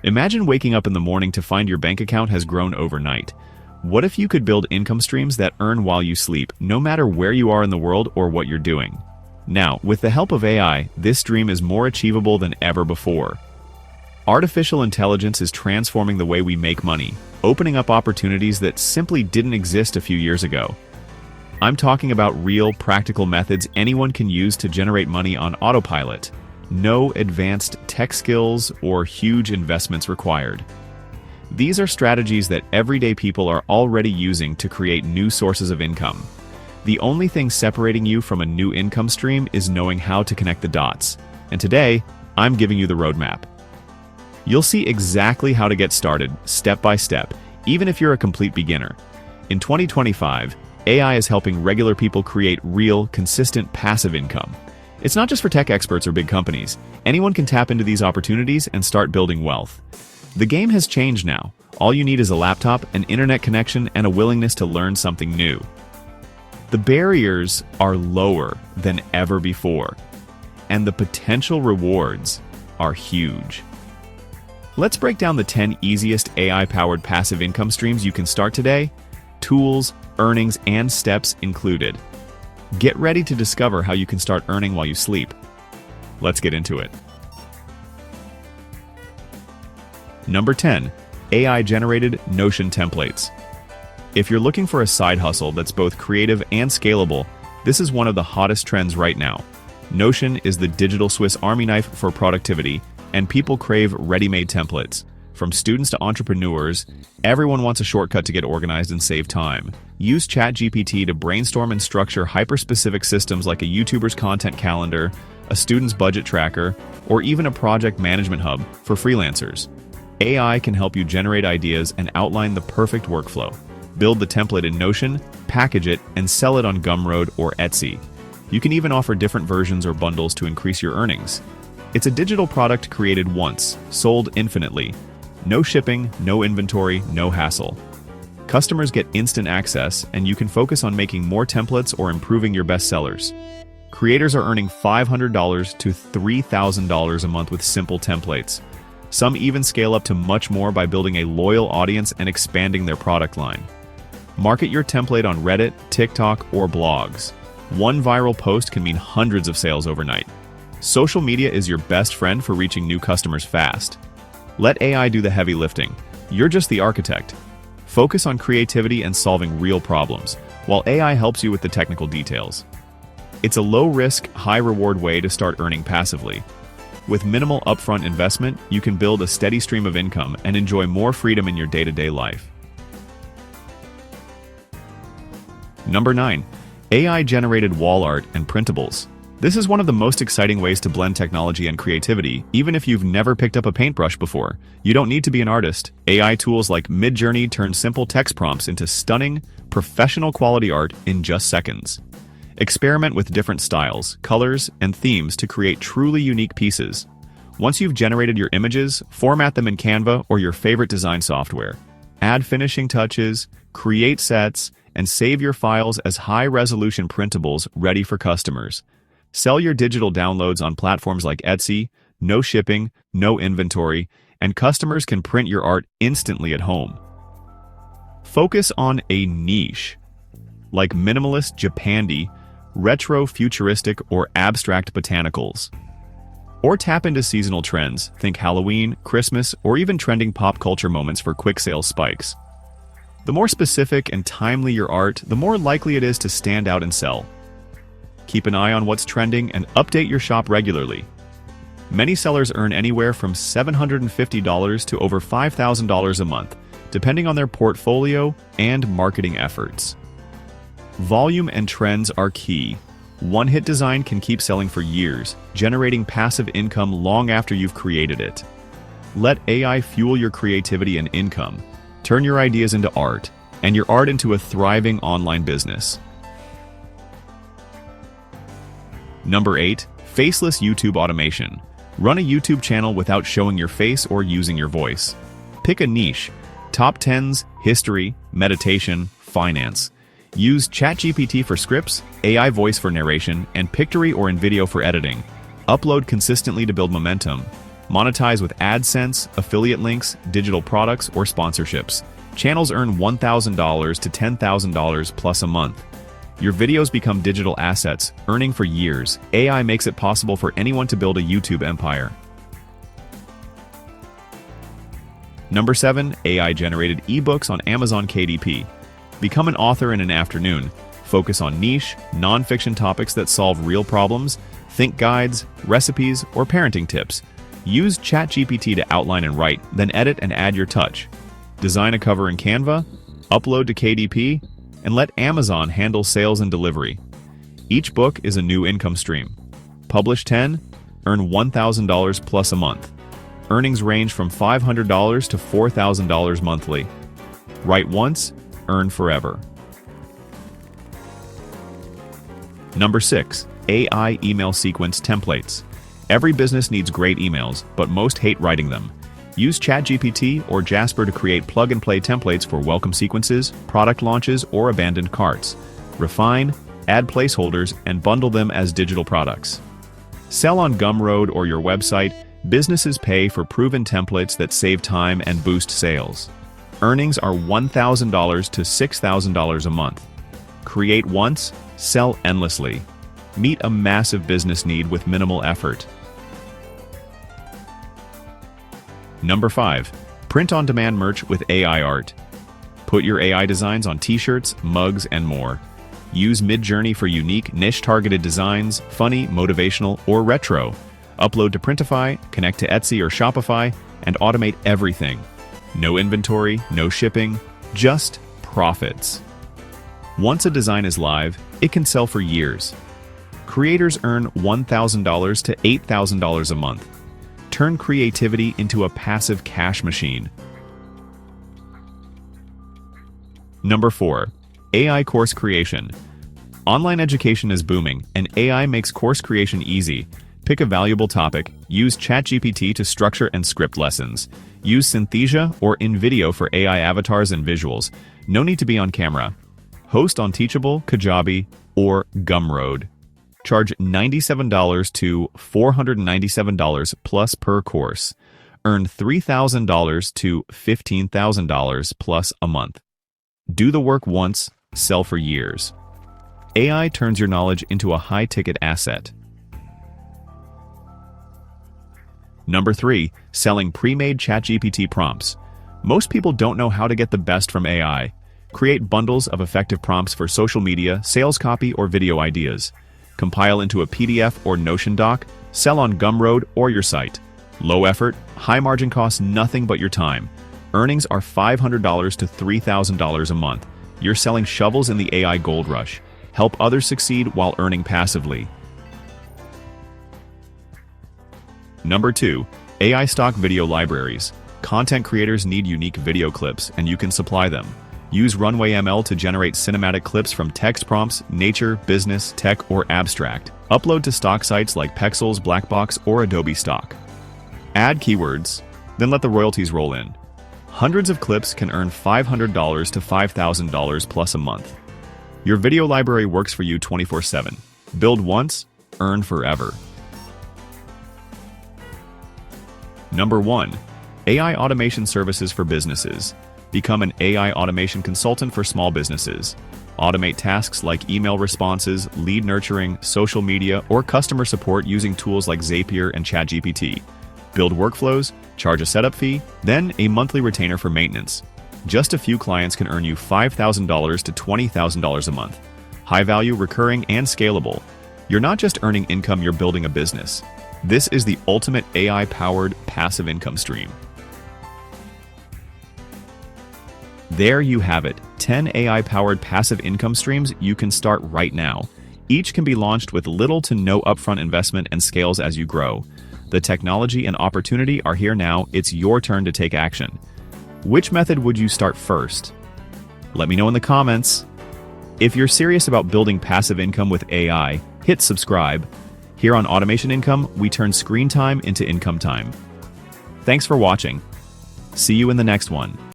Imagine waking up in the morning to find your bank account has grown overnight. What if you could build income streams that earn while you sleep, no matter where you are in the world or what you're doing? Now, with the help of AI, this dream is more achievable than ever before. Artificial intelligence is transforming the way we make money, opening up opportunities that simply didn't exist a few years ago. I'm talking about real, practical methods anyone can use to generate money on autopilot. No advanced tech skills or huge investments required. These are strategies that everyday people are already using to create new sources of income. The only thing separating you from a new income stream is knowing how to connect the dots. And today, I'm giving you the roadmap. You'll see exactly how to get started, step by step, even if you're a complete beginner. In 2025, AI is helping regular people create real, consistent, passive income. It's not just for tech experts or big companies. Anyone can tap into these opportunities and start building wealth. The game has changed now. All you need is a laptop, an internet connection, and a willingness to learn something new. The barriers are lower than ever before, and the potential rewards are huge. Let's break down the 10 easiest AI-powered passive income streams you can start today. Tools, earnings, and steps included. Get ready to discover how you can start earning while you sleep. Let's get into it. Number 10. AI-generated Notion templates. If you're looking for a side hustle that's both creative and scalable, this is one of the hottest trends right now. Notion is the digital Swiss Army knife for productivity, and people crave ready-made templates. From students to entrepreneurs, everyone wants a shortcut to get organized and save time. Use ChatGPT to brainstorm and structure hyper-specific systems like a YouTuber's content calendar, a student's budget tracker, or even a project management hub for freelancers. AI can help you generate ideas and outline the perfect workflow. Build the template in Notion, package it, and sell it on Gumroad or Etsy. You can even offer different versions or bundles to increase your earnings. It's a digital product created once, sold infinitely. No shipping, no inventory, no hassle. Customers get instant access, and you can focus on making more templates or improving your best sellers. Creators are earning $500 to $3,000 a month with simple templates. Some even scale up to much more by building a loyal audience and expanding their product line. Market your template on Reddit, TikTok, or blogs. One viral post can mean hundreds of sales overnight. Social media is your best friend for reaching new customers fast. Let AI do the heavy lifting. You're just the architect. Focus on creativity and solving real problems, while AI helps you with the technical details. It's a low-risk, high-reward way to start earning passively. With minimal upfront investment, you can build a steady stream of income and enjoy more freedom in your day-to-day life. Number 9. AI-generated wall art and printables. This is one of the most exciting ways to blend technology and creativity, even if you've never picked up a paintbrush before. You don't need to be an artist. AI tools like Midjourney turn simple text prompts into stunning, professional-quality art in just seconds. Experiment with different styles, colors, and themes to create truly unique pieces. Once you've generated your images, format them in Canva or your favorite design software. Add finishing touches, create sets, and save your files as high-resolution printables ready for customers. Sell your digital downloads on platforms like Etsy, no shipping, no inventory, and customers can print your art instantly at home. Focus on a niche, like minimalist Japandi, retro futuristic, or abstract botanicals. Or tap into seasonal trends, think Halloween, Christmas, or even trending pop culture moments for quick sales spikes. The more specific and timely your art, the more likely it is to stand out and sell. Keep an eye on what's trending and update your shop regularly. Many sellers earn anywhere from $750 to over $5,000 a month, depending on their portfolio and marketing efforts. Volume and trends are key. One-hit design can keep selling for years, generating passive income long after you've created it. Let AI fuel your creativity and income. Turn your ideas into art, and your art into a thriving online business. Number 8. Faceless YouTube automation. Run a YouTube channel without showing your face or using your voice. Pick a niche. Top 10s, history, meditation, finance. Use ChatGPT for scripts, AI voice for narration, and Pictory or in video for editing. Upload consistently to build momentum. Monetize with AdSense, affiliate links, digital products, or sponsorships. Channels earn $1,000 to $10,000 plus a month. Your videos become digital assets, earning for years. AI makes it possible for anyone to build a YouTube empire. Number 7. AI-generated eBooks on Amazon KDP. Become an author in an afternoon. Focus on niche, non-fiction topics that solve real problems. Think guides, recipes, or parenting tips. Use ChatGPT to outline and write, then edit and add your touch. Design a cover in Canva, upload to KDP, and let Amazon handle sales and delivery. Each book is a new income stream. Publish 10, earn $1,000 plus a month. Earnings range from $500 to $4,000 monthly. Write once, earn forever. Number 6. AI email sequence templates. Every business needs great emails, but most hate writing them. Use ChatGPT or Jasper to create plug-and-play templates for welcome sequences, product launches, or abandoned carts. Refine, add placeholders, and bundle them as digital products. Sell on Gumroad or your website. Businesses pay for proven templates that save time and boost sales. Earnings are $1,000 to $6,000 a month. Create once, sell endlessly. Meet a massive business need with minimal effort. Number 5. Print-on-demand merch with AI art. Put your AI designs on t-shirts, mugs, and more. Use Midjourney for unique, niche-targeted designs, funny, motivational, or retro. Upload to Printify, connect to Etsy or Shopify, and automate everything. No inventory, no shipping, just profits. Once a design is live, it can sell for years. Creators earn $1,000 to $8,000 a month. Turn creativity into a passive cash machine. Number 4. AI course creation. Online education is booming, and AI makes course creation easy. Pick a valuable topic, use ChatGPT to structure and script lessons. Use Synthesia or InVideo for AI avatars and visuals. No need to be on camera. Host on Teachable, Kajabi, or Gumroad. Charge $97 to $497 plus per course. Earn $3,000 to $15,000 plus a month. Do the work once, sell for years. AI turns your knowledge into a high-ticket asset. Number 3. Selling pre-made ChatGPT prompts. Most people don't know how to get the best from AI. Create bundles of effective prompts for social media, sales copy, or video ideas. Compile into a PDF or Notion doc, sell on Gumroad or your site. Low effort, high margin costs nothing but your time. Earnings are $500 to $3,000 a month. You're selling shovels in the AI gold rush. Help others succeed while earning passively. Number 2. AI stock video libraries. Content creators need unique video clips, and you can supply them. Use Runway ML to generate cinematic clips from text prompts, nature, business, tech, or abstract. Upload to stock sites like Pexels, Blackbox, or Adobe Stock. Add keywords, then let the royalties roll in. Hundreds of clips can earn $500 to $5,000 plus a month. Your video library works for you 24/7. Build once, earn forever. Number 1. AI automation services for businesses. Become an AI automation consultant for small businesses. Automate tasks like email responses, lead nurturing, social media, or customer support using tools like Zapier and ChatGPT. Build workflows, charge a setup fee, then a monthly retainer for maintenance. Just a few clients can earn you $5,000 to $20,000 a month. High value, recurring, and scalable. You're not just earning income, you're building a business. This is the ultimate AI-powered passive income stream. There you have it, 10 AI-powered passive income streams you can start right now. Each can be launched with little to no upfront investment and scales as you grow. The technology and opportunity are here now. It's your turn to take action. Which method would you start first? Let me know in the comments. If you're serious about building passive income with AI, hit subscribe. Here on Automation Income, we turn screen time into income time. Thanks for watching. See you in the next one.